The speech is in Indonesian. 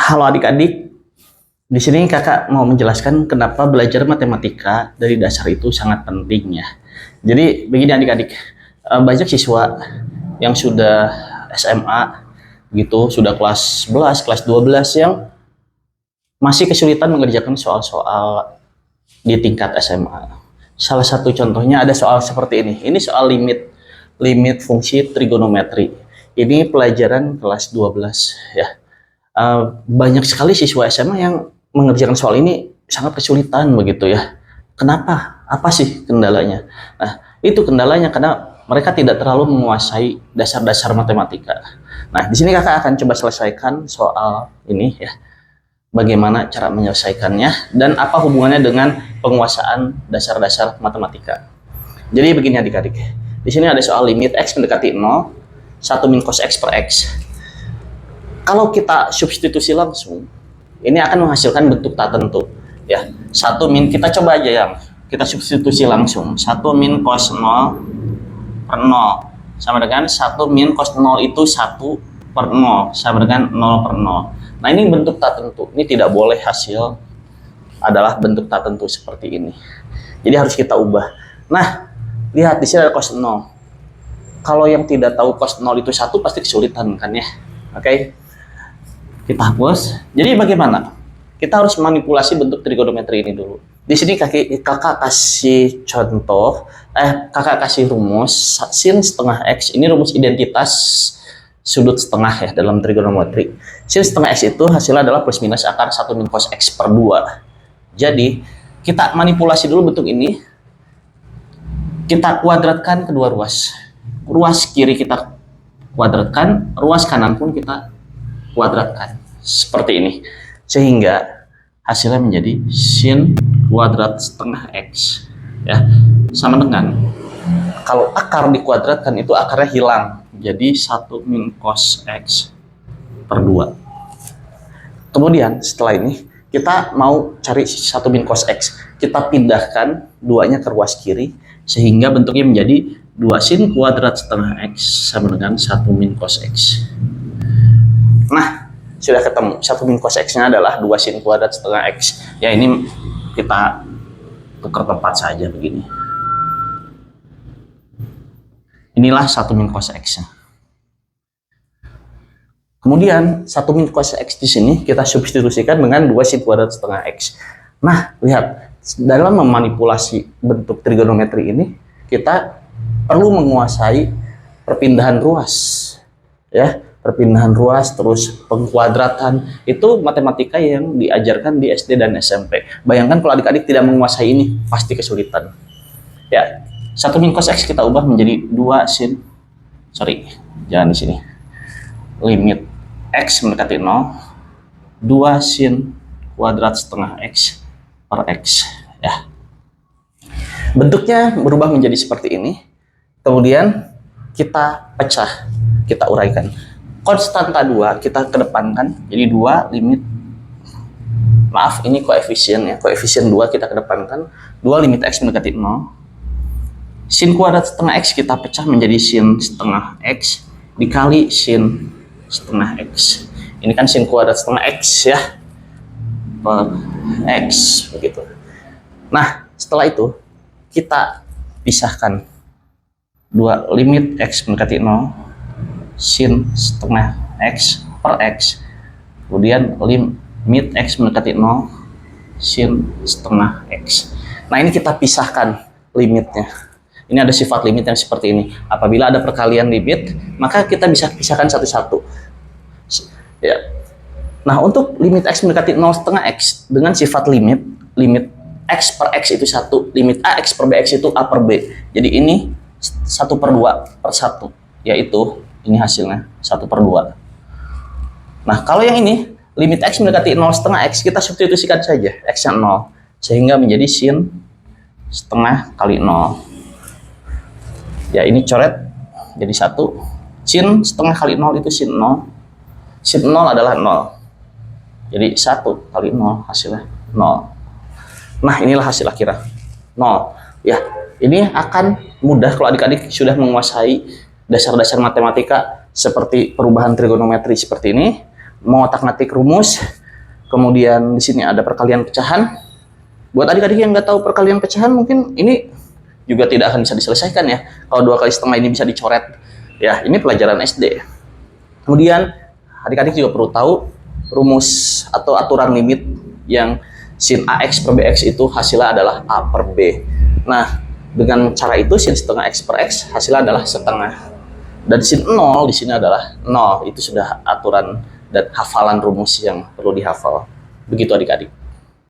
Halo adik-adik, di sini kakak mau menjelaskan kenapa belajar matematika dari dasar itu sangat penting ya. Jadi begini adik-adik, banyak siswa yang sudah SMA gitu, sudah kelas 11, kelas 12 yang masih kesulitan mengerjakan soal-soal di tingkat SMA. Salah satu contohnya ada soal seperti ini. Ini soal limit fungsi trigonometri. Ini pelajaran kelas 12 ya. Banyak sekali siswa SMA yang mengerjakan soal ini sangat kesulitan begitu ya. Kenapa? Apa sih kendalanya? Nah, itu kendalanya karena mereka tidak terlalu menguasai dasar-dasar matematika. Nah, di sini kakak akan coba selesaikan soal ini ya. Bagaimana cara menyelesaikannya dan apa hubungannya dengan penguasaan dasar-dasar matematika. Jadi begini adik-adik. Di sini ada soal limit x mendekati 0, 1 min cos x per x. Kalau kita substitusi langsung, ini akan menghasilkan bentuk tak tentu. Ya, 1 min, kita coba aja yang kita substitusi langsung. 1 min cos 0 per 0 sama dengan 1 min cos 0 itu 1 per 0 sama dengan 0 per 0. Nah, ini bentuk tak tentu. Ini tidak boleh hasil adalah bentuk tak tentu seperti ini. Jadi harus kita ubah. Nah, lihat di sini ada cos 0. Kalau yang tidak tahu cos 0 itu 1 pasti kesulitan kan ya. Oke. Kita hapus. Jadi bagaimana? Kita harus manipulasi bentuk trigonometri ini dulu. Di sini kakak kasih contoh, kakak kasih rumus sin setengah x. Ini rumus identitas sudut setengah ya dalam trigonometri. Sin setengah x itu hasilnya adalah plus minus akar 1 min cos x per 2. Jadi kita manipulasi dulu bentuk ini. Kita kuadratkan kedua ruas. Ruas kiri kita kuadratkan, ruas kanan pun kita kuadratkan seperti ini, sehingga hasilnya menjadi sin kuadrat setengah x ya, sama dengan kalau akar dikuadratkan itu akarnya hilang, jadi 1 min cos x per 2. Kemudian setelah ini kita mau cari 1 min cos x, kita pindahkan duanya ke ruas kiri sehingga bentuknya menjadi 2 sin kuadrat setengah x sama dengan 1 min cos x. Nah, sudah ketemu. 1 min cos x-nya adalah 2 sin kuadrat setengah x. Ya, ini kita tukar tempat saja begini. Inilah 1 min cos x-nya. Kemudian 1 min cos x di sini kita substitusikan dengan 2 sin kuadrat setengah x. Nah, lihat. Dalam memanipulasi bentuk trigonometri ini, kita perlu menguasai perpindahan ruas. Ya. Perpindahan ruas, terus pengkuadratan, itu matematika yang diajarkan di SD dan SMP. Bayangkan kalau adik-adik tidak menguasai ini, pasti kesulitan. Ya, 1 min cos x kita ubah menjadi 2 sin, jangan di sini. Limit x mendekati 0, 2 sin kuadrat setengah x per x. Ya. Bentuknya berubah menjadi seperti ini. Kemudian kita pecah, kita uraikan. Konstanta 2 kita kedepankan, jadi 2 limit, maaf ini koefisien ya, koefisien 2 kita kedepankan, 2 limit x mendekati 0, sin kuadrat setengah x kita pecah menjadi sin setengah x dikali sin setengah x. Ini kan sin kuadrat setengah x ya, per x begitu. Nah, setelah itu kita pisahkan 2 limit x mendekati 0, sin setengah x per x, kemudian limit x mendekati 0, sin setengah x. Nah, ini kita pisahkan limitnya. Ini ada sifat limit yang seperti ini. Apabila ada perkalian limit, maka kita bisa pisahkan satu-satu. Ya. Nah, untuk limit x mendekati 0 setengah x dengan sifat limit x per x itu 1, limit ax per bx itu a per b. Jadi ini 1 per 2 per 1, yaitu ini hasilnya 1 per 2. Nah, kalau yang ini, limit x mendekati 0 setengah x, kita substitusikan saja x-nya 0. Sehingga menjadi sin setengah kali 0. Ya, ini coret jadi 1. Sin setengah kali 0 itu sin 0. Sin 0 adalah 0. Jadi 1 kali 0 hasilnya 0. Nah, inilah hasil akhirnya 0. Ya, ini akan mudah kalau adik-adik sudah menguasai dasar-dasar matematika seperti perubahan trigonometri seperti ini, mengotak-ngatik rumus. Kemudian di sini ada perkalian pecahan. Buat adik-adik yang nggak tahu perkalian pecahan, mungkin ini juga tidak akan bisa diselesaikan ya. Kalau 2 kali setengah ini bisa dicoret. Ya, ini pelajaran SD. Kemudian adik-adik juga perlu tahu rumus atau aturan limit yang sin AX per BX itu hasilnya adalah A per B. Nah, dengan cara itu sin setengah X per X hasilnya adalah setengah. Dan sin 0 di sini adalah 0. Itu sudah aturan dan hafalan rumus yang perlu dihafal. Begitu adik-adik.